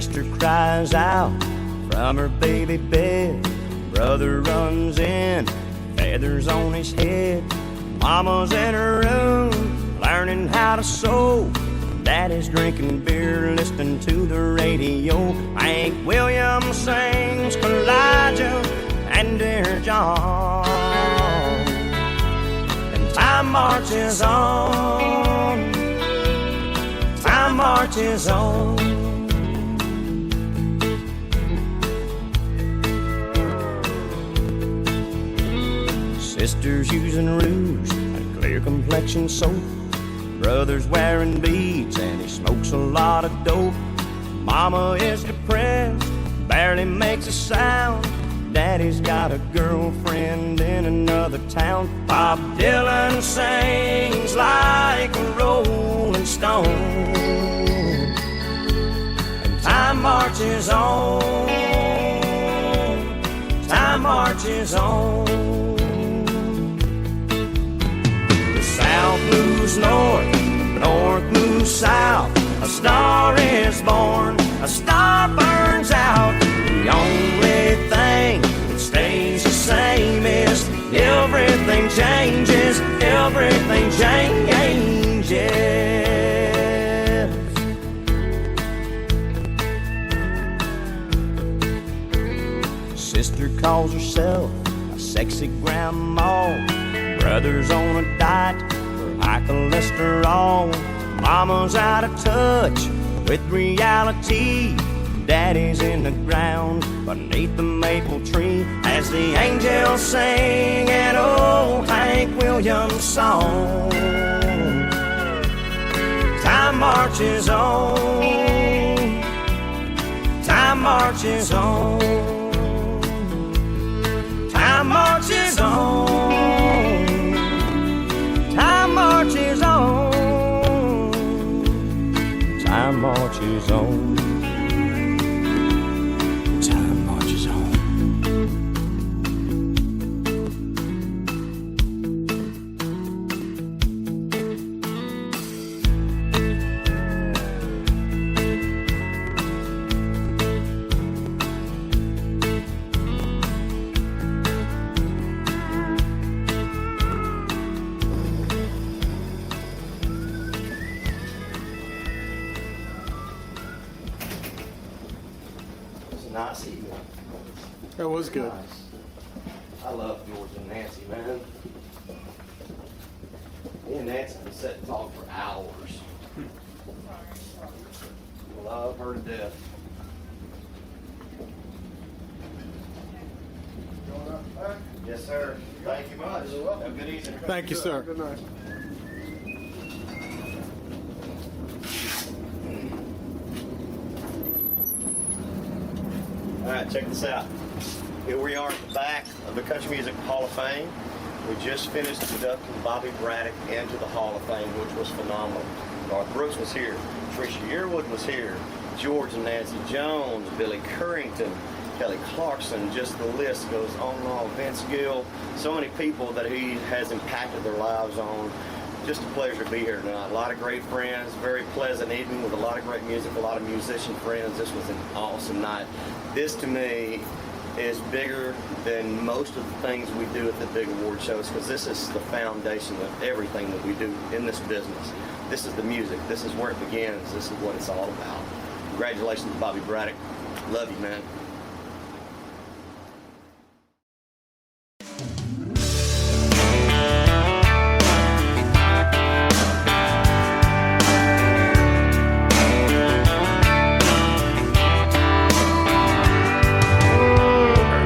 Sister cries out from her baby bed. Brother runs in, feathers on his head. Mama's in her room, learning how to sew. Daddy's drinking beer, listening to the radio. Hank Williams sings Elijah and Dear John. And time marches on. Time marches on. Sister's using rouge and clear complexion soap. Brother's wearing beads and he smokes a lot of dope. Mama is depressed, barely makes a sound. Daddy's got a girlfriend in another town. Bob Dylan sings like a rolling stone. And time marches on. Time marches on. South moves north, north moves south. A star is born, a star burns out. The only thing that stays the same is everything changes, everything changes. Sister calls herself a sexy grandma. Brother's on a diet for high cholesterol. Mama's out of touch with reality. Daddy's in the ground beneath the maple tree as the angels sing an old Hank Williams song. Time marches on. Time marches on. Time marches on. Time marches on. Time marches on. Time marches on. Nice evening. That was good. Nice. I love George and Nancy, man. Me and Nancy can sit and talk for hours. Love her to death. Yes, sir. Thank you much. Have a good evening. Thank you, sir. Good night. All right, check this out. Here we are at the back of the Country Music Hall of Fame. We just finished inducting Bobby Braddock into the Hall of Fame, which was phenomenal. Garth Brooks was here. Tricia Yearwood was here. George and Nancy Jones, Billy Currington, Kelly Clarkson, just the list goes on and on. Vince Gill, so many people that he has impacted their lives on. Just a pleasure to be here tonight. A lot of great friends, very pleasant evening with a lot of great music, a lot of musician friends. This was an awesome night. This, to me, is bigger than most of the things we do at the big award shows, because this is the foundation of everything that we do in this business. This is the music. This is where it begins. This is what it's all about. Congratulations, Bobby Braddock. Love you, man.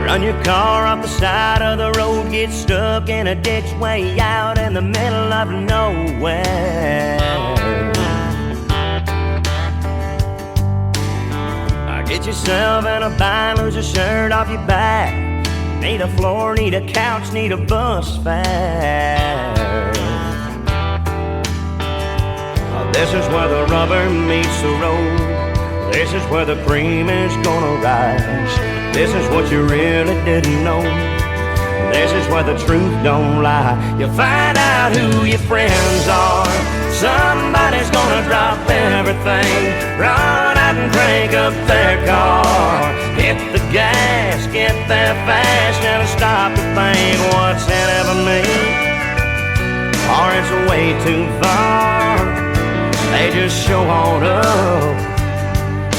Run your car off the side of the road, get stuck in a ditch way out in the middle of nowhere. Get yourself in a bind, lose a shirt off your back. Need a floor, need a couch, need a bus fare. This is where the rubber meets the road. This is where the cream is gonna rise. This is what you really didn't know. This is where the truth don't lie. You find out who your friends are. Somebody's gonna drop everything, run out and crank up their car. Hit the gas, get there fast, never stop to think what's in it for me, or it's way too far. They just show on up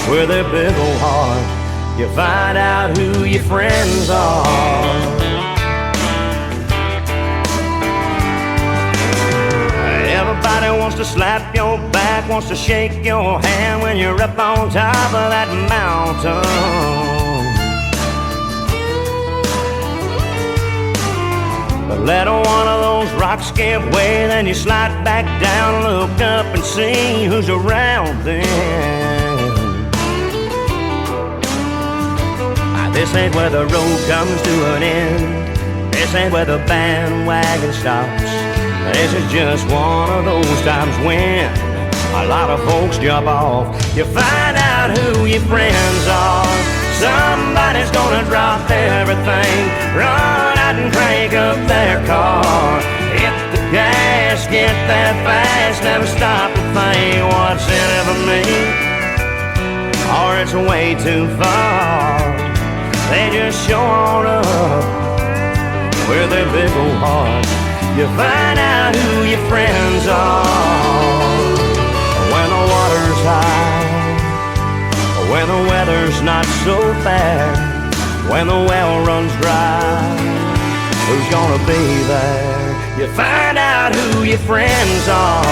with their big old heart. You find out who your friends are. Everybody wants to slap your back, wants to shake your hand when you're up on top of that mountain. But let one of those rocks give way, then you slide back down, look up and see who's around then. This ain't where the road comes to an end. This ain't where the bandwagon stops. This is just one of those times when a lot of folks jump off. You find out who your friends are. Somebody's gonna drop everything, run out and crank up their car. Hit the gas, get there fast, never stop to think what's in it for me, or it's way too far. They just show on up with their big old heart. You find out who your friends are when the water's high, when the weather's not so bad, when the well runs dry. Who's gonna be there? You find out who your friends are.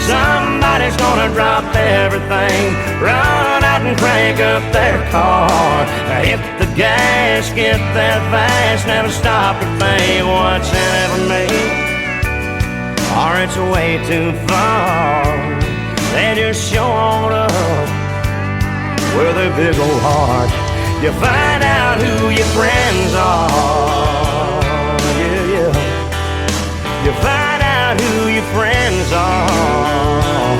Somebody's gonna drop everything, run out and crank up their car. Hit the gas, get there fast, never stop to think what's in it for me, or it's way too far. They just show on up with their big old heart. You find out who your friends are. Yeah, yeah. You find out who your friends are.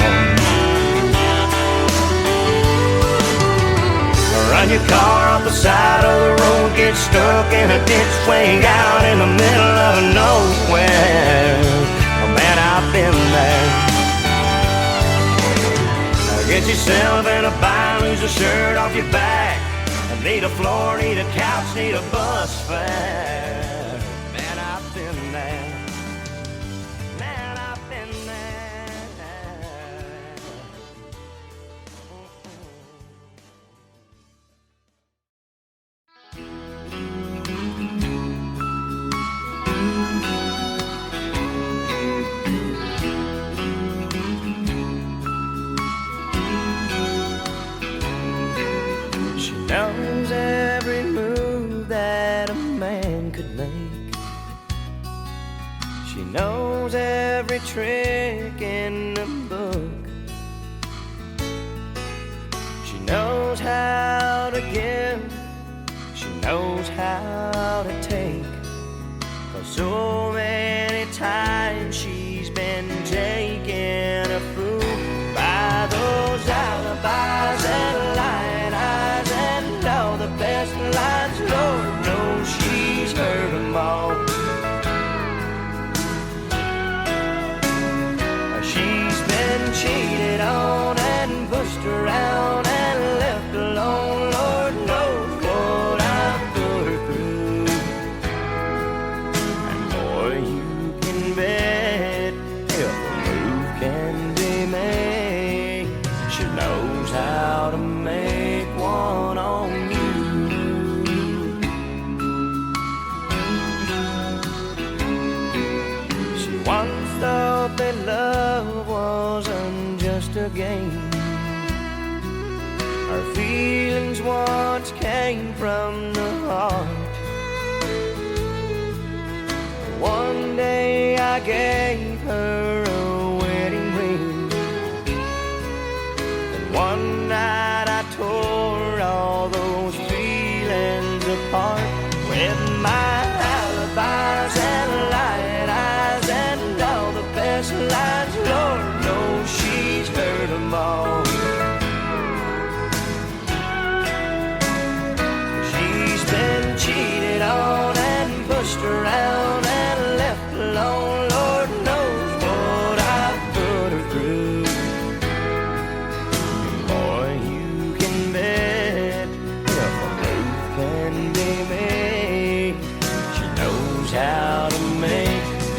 Run your car off the side of the road, get stuck in a ditch way out in the middle of nowhere. Man, I've been there. Get yourself in a bind, lose a shirt off your back. Need a floor, need a couch, need a bus fare. Man, I've been there. Man, I've been knows every move that a man could make. She knows every trick in the book. She knows how to give, she knows how to take. 'Cause so many times she's been taken a fool by those alibis and lying eyes and all the best lines. Lord knows she's heard them all. She's been cheated on and pushed around and left alone. Lord knows what I've put her through. And boy, you can bet if a move can be made, she knows how to make one on you. She once thought that love wasn't just a game. Her feelings once came from the heart. One day I gave her a wedding ring, and one night I tore all those feelings apart with my alibis and lying eyes and all the best lines. Lord knows she's heard them all. She's been cheated on and pushed around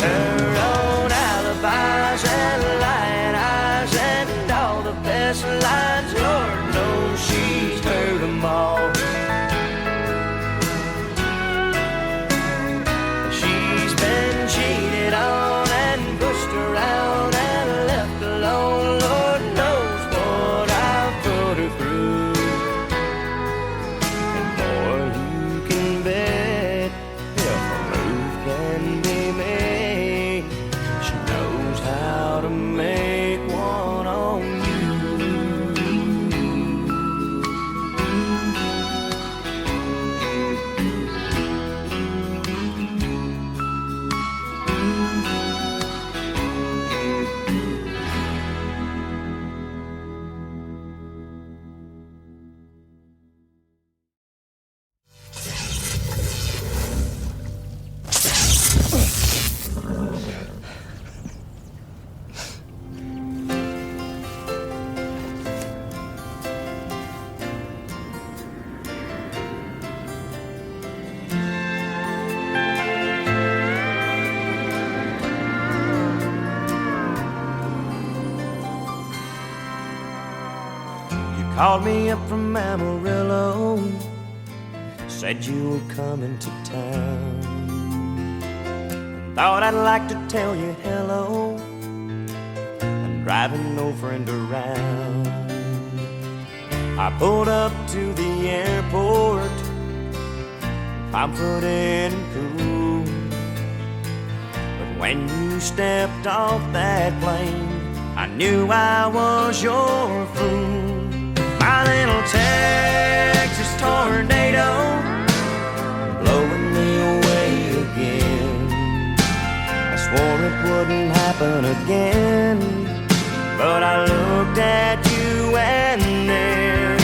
her own alibis and lying eyes and all the best lines. Lord knows she's heard them all. She's been cheated on and pushed around and left alone. Lord knows what I've put her through. And boy, you can bet if a move can be made, she knows how to make one on you. Called me up from Amarillo, said you were coming to town. Thought I'd like to tell you hello. I'm driving no friend around. I pulled up to the airport, confident and cool. But when you stepped off that plane, I knew I was your fool. My little Texas tornado, blowing me away again. I swore it wouldn't happen again, but I looked at you and then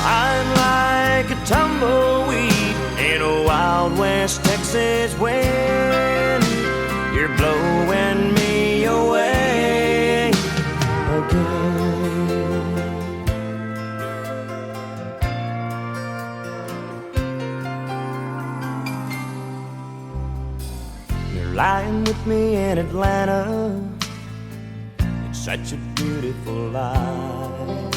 I'm like a tumbleweed in a Wild West Texas wind. You're blowing me away again. Lying with me in Atlanta, it's such a beautiful life.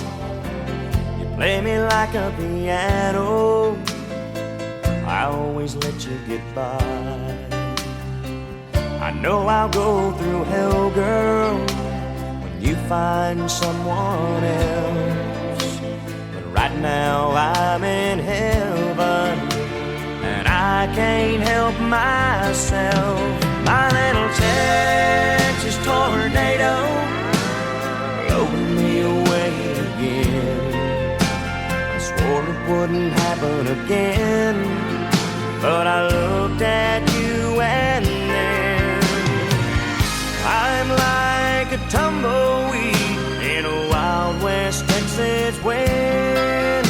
You play me like a piano, I always let you get by. I know I'll go through hell, girl, when you find someone else. But right now I'm in heaven, and I can't help myself. My little Texas tornado, blowing me away again. I swore it wouldn't happen again, but I looked at you and then I'm like a tumbleweed in a Wild West Texas wind.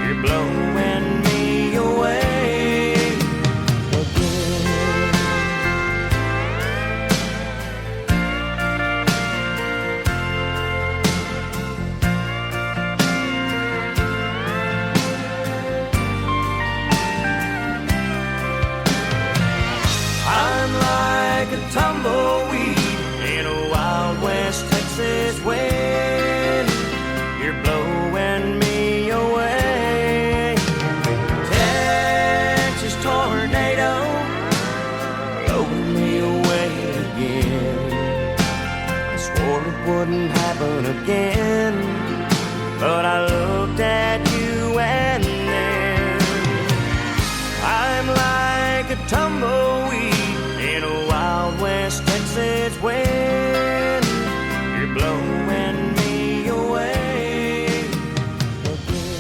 You're blowing me away. Tumbleweed in a Wild West Texas wind. You're blowing me away. Texas tornado, blowing me away again. I swore it wouldn't happen again, but I looked at you and then I'm like a tumbleweed in a Wild West Texas wind. You're blowing me away again.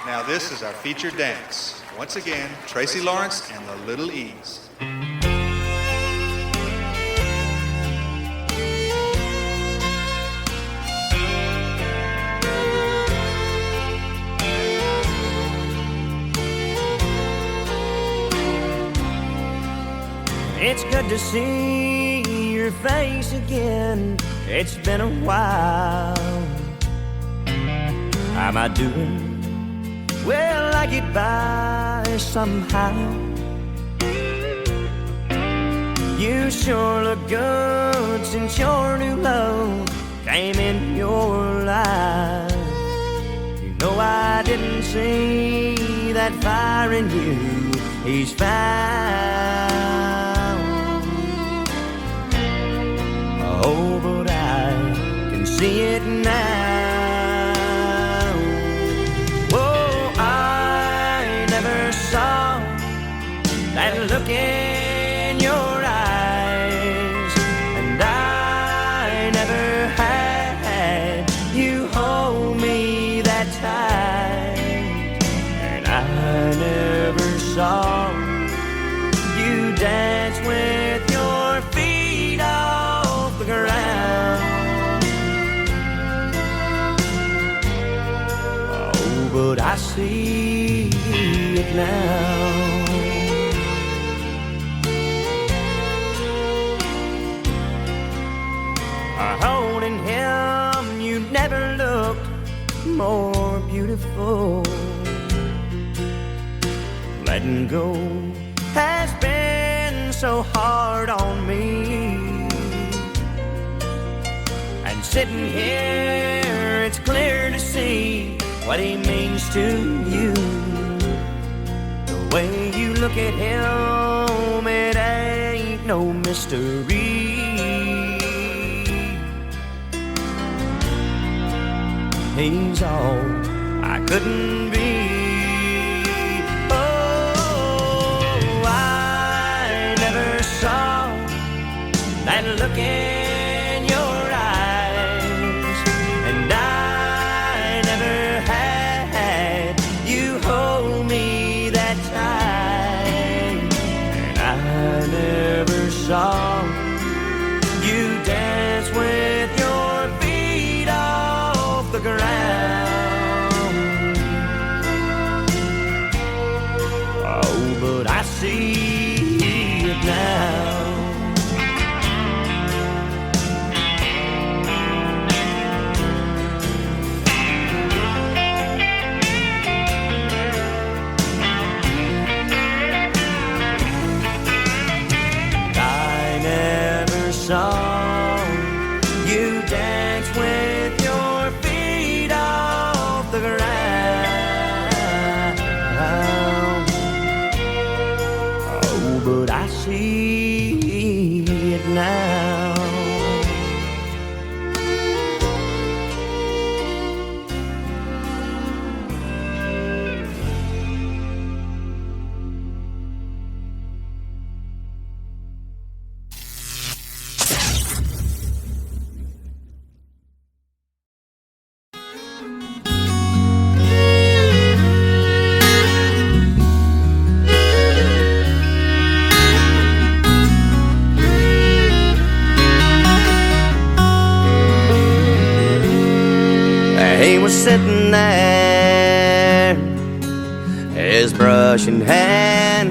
Now this is our featured dance. once again, Tracy Lawrence and the Little E's. It's good to see your face again. It's been a while. How am I doing? Well, I get by somehow. You sure look good since your new love came in your life. You know I didn't see that fire in you. He's found. Oh, but I can see it now. Oh, I never saw that look in your eyes, and I never had you hold me that tight, and I never saw you dance with your feet off the ground. Oh, but I see it now. Holding him, you never looked more beautiful. Letting go has been so hard on me. And sitting here, it's clear to see what he means to you. The way you look at him, it ain't no mystery. He's all I couldn't be. Oh, I never saw that look in your eyes, and I never had you hold me that tight, and I never saw you dance with your feet off the ground. Oh, but I see it now. I never saw you dance with your feet off the ground. Oh, but I see it now. He was sitting there, his brush in hand,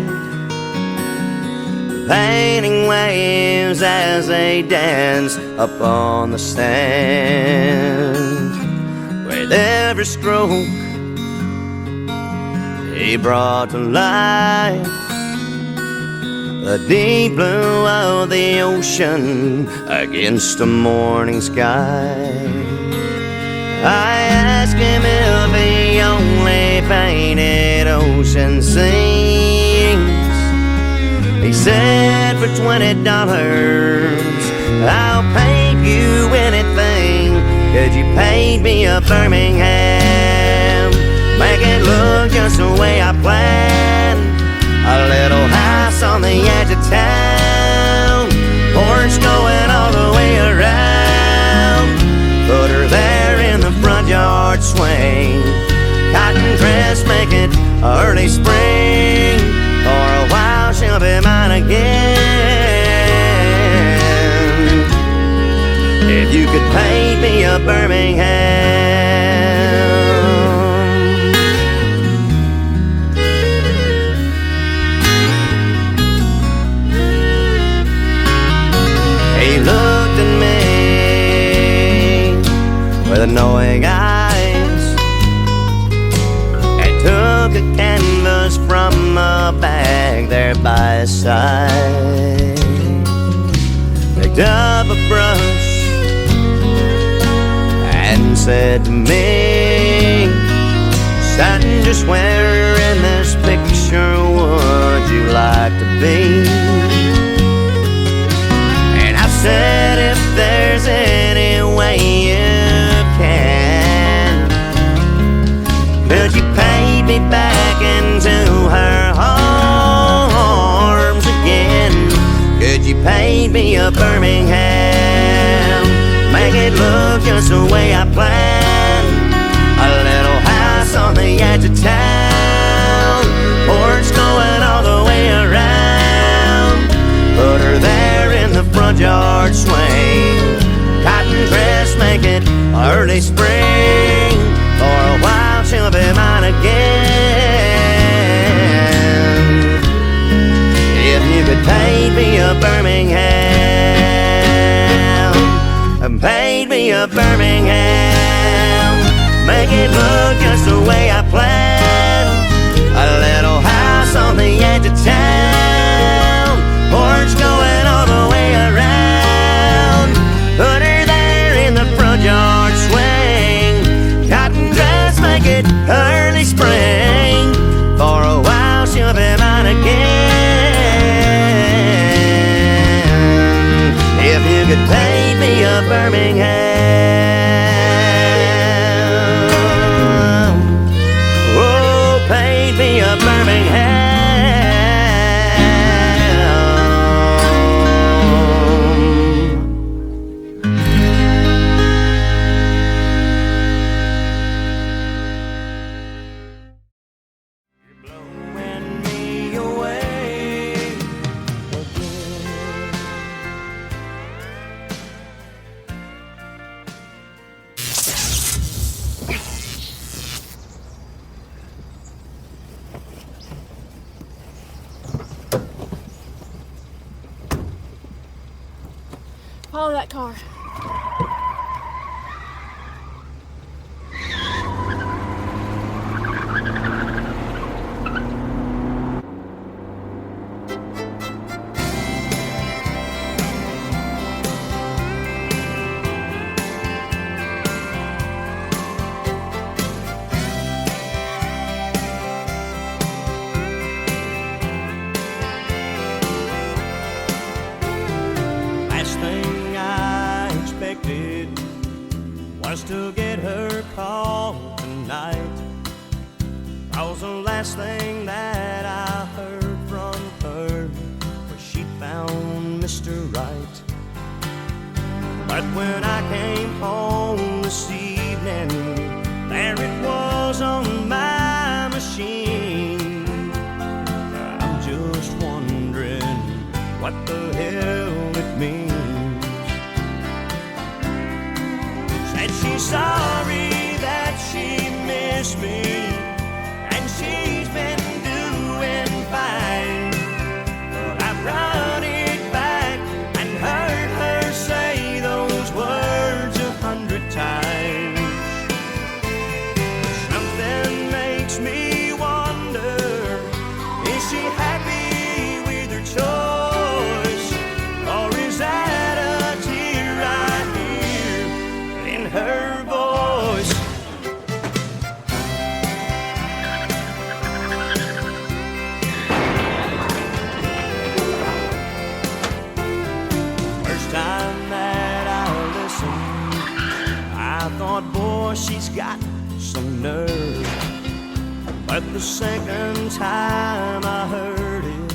painting waves as they dance up on the stand. With every stroke he brought to life the deep blue of the ocean against the morning sky. I asked him if he only painted ocean scenes. He said for $20 I'll paint you anything. Could you paint me a Birmingham? Make it look just the way I planned. A little house on the edge of town, porch going all the way around. Put her there in the front yard swing, cotton dress make it early spring. of Birmingham. He looked at me with knowing eyes and took a canvas from a bag there by his side, picked up a brush and said to me, "Son, just where in this picture would you like to be?" And I said, "If there's any way you can, could you paint me back into her arms again? Could you paint me a Birmingham, make it look just the way I planned? A little house on the edge of town, porch going all the way around. Put her there in the front yard swing, cotton dress, make it early spring. For a while she'll be mine again. If you could paint me a Birmingham, paint me a Birmingham, make it look just the way I planned. A little house on the edge of town, porch going all the way around. Put her there in the front yard swing, cotton dress, make it early spring. For a while she'll be mine again. If you could paint me a Birmingham, oh, paint me a Birmingham. You're blowing me away again. Follow that car. Last thing I expected was to get her call tonight. 'Cause the last thing that I heard from her was she found Mr. Right. But when I came home this evening, there it was on my machine. I'm just wondering what the hell it means. Said she's sorry that she missed me, and she's been doing fine. But I brought it back and heard her say those words 100 times. Something makes me wonder, is she happy with her choice? Or is that a tear I hear in her voice? First time that I listened, I thought, boy, she's got some nerve. But the second time I heard it,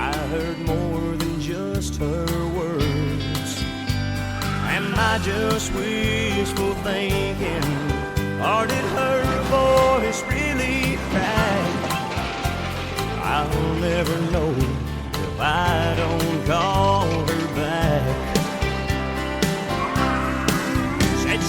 I heard more than just her words. Am I just wishful thinking, or did her voice really crack? I'll never know if I don't call her back. Said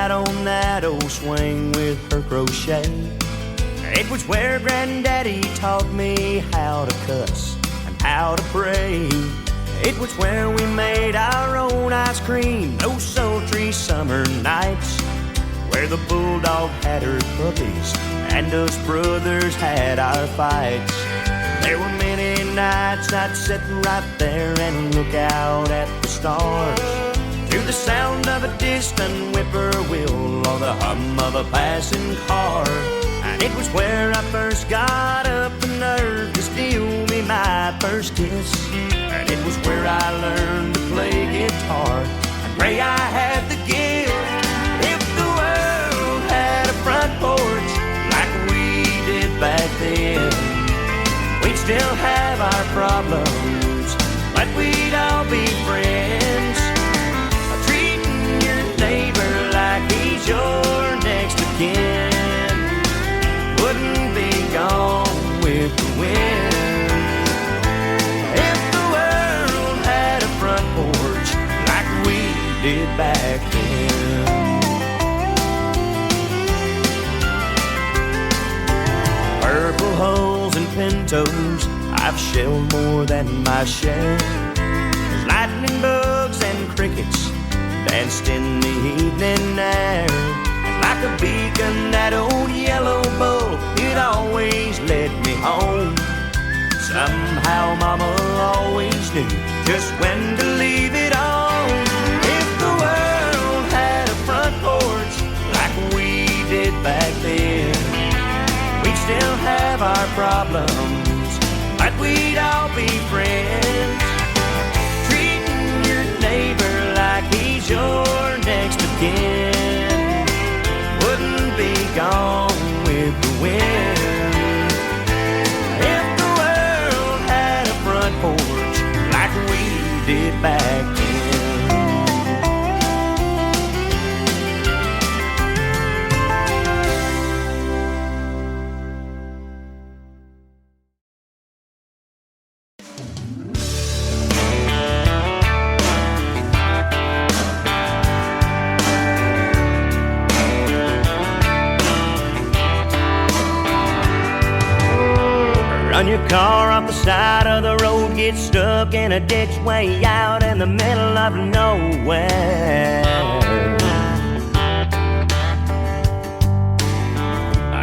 out on that old swing with her crochet. It was where Granddaddy taught me how to cuss and how to pray. It was where we made our own ice cream those sultry summer nights, where the bulldog had her puppies and us brothers had our fights. There were many nights I'd sit right there and look out at the stars, to the sound of a distant whippoorwill or the hum of a passing car. And it was where I first got up the nerve to steal me my first kiss. And it was where I learned to play guitar and pray I had the gift. If the world had a front porch like we did back then, we'd still have our problems, but we'd all be friends. Treating your neighbor like he's your next of kin wouldn't be gone with the wind. If the world had a front porch like we did back then. Purple hulls and pintos, I've shelled more than my share. There's lightning bugs and crickets danced in the evening air. And like a beacon, that old yellow bull, it always led me home. Somehow Mama always knew just when to leave it on. If the world had a front porch like we did back then, we'd still have our problems, but we'd all be friends. Treating your neighbor like he's your next of kin wouldn't be gone with the wind. If the world had a front porch like we did back then. Run your car off the side of the road, get stuck in a ditch way out in the middle of nowhere.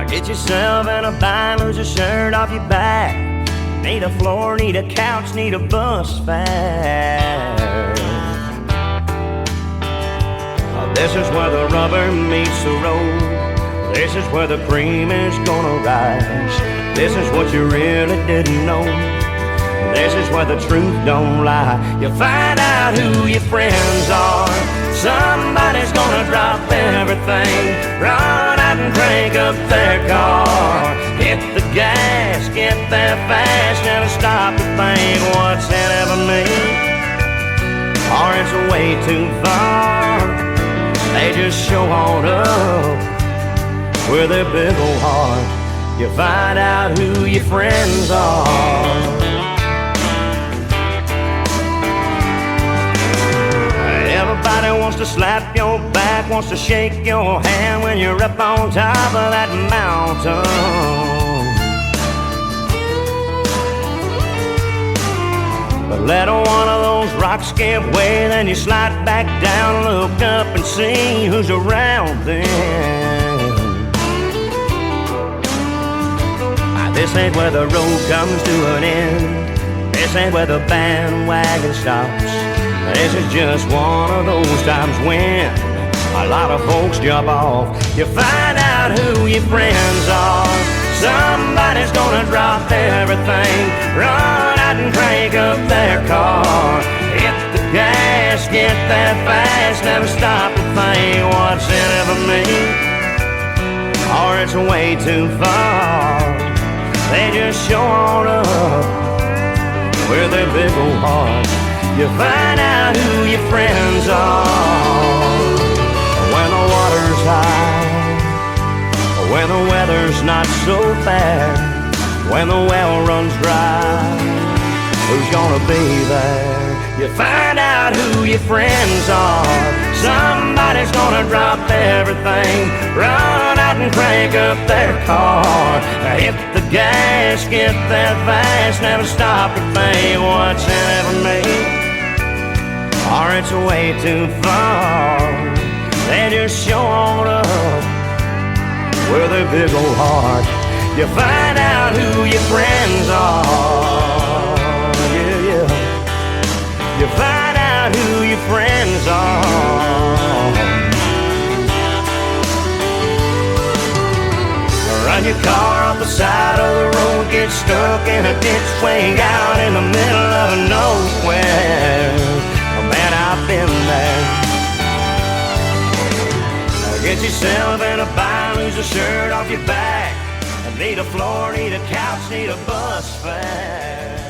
Get yourself in a bind, lose a shirt off your back. Need a floor, need a couch, need a bus fare. This is where the rubber meets the road. This is where the cream is gonna rise. This is what you really didn't know. This is where the truth don't lie. You find out who your friends are. Somebody's gonna drop everything, run out and crank up their car. Hit the gas, get there fast, never stop to think what's in it for me, or it's way too far. They just show on up with their big old heart. You find out who your friends are. Everybody wants to slap your back, wants to shake your hand when you're up on top of that mountain. But let one of those rocks give way, then you slide back down, look up and see who's around then. This ain't where the road comes to an end. This ain't where the bandwagon stops. This is just one of those times when a lot of folks jump off. You find out who your friends are. Somebody's gonna drop everything, run out and crank up their car. Hit the gas, get there fast, never stop to think what's in it for me, or it's way too far. They just show on up with their big old heart. You find out who your friends are when the water's high, when the weather's not so bad, when the well runs dry. Who's gonna be there? You find out who your friends are. Somebody's gonna drop everything, run out and crank up their car, hit the gas, get that fast, never stop to think what's in it for me, or it's way too far. They just show on up with a big old heart. You find out who your friends are, yeah, yeah. You find out who your friends are. Run your car off the side of the road, get stuck in a ditch way out in the middle of nowhere. Oh, man, I've been there. Get yourself in a bind, lose a shirt off your back. Need a floor, need a couch, need a bus fare.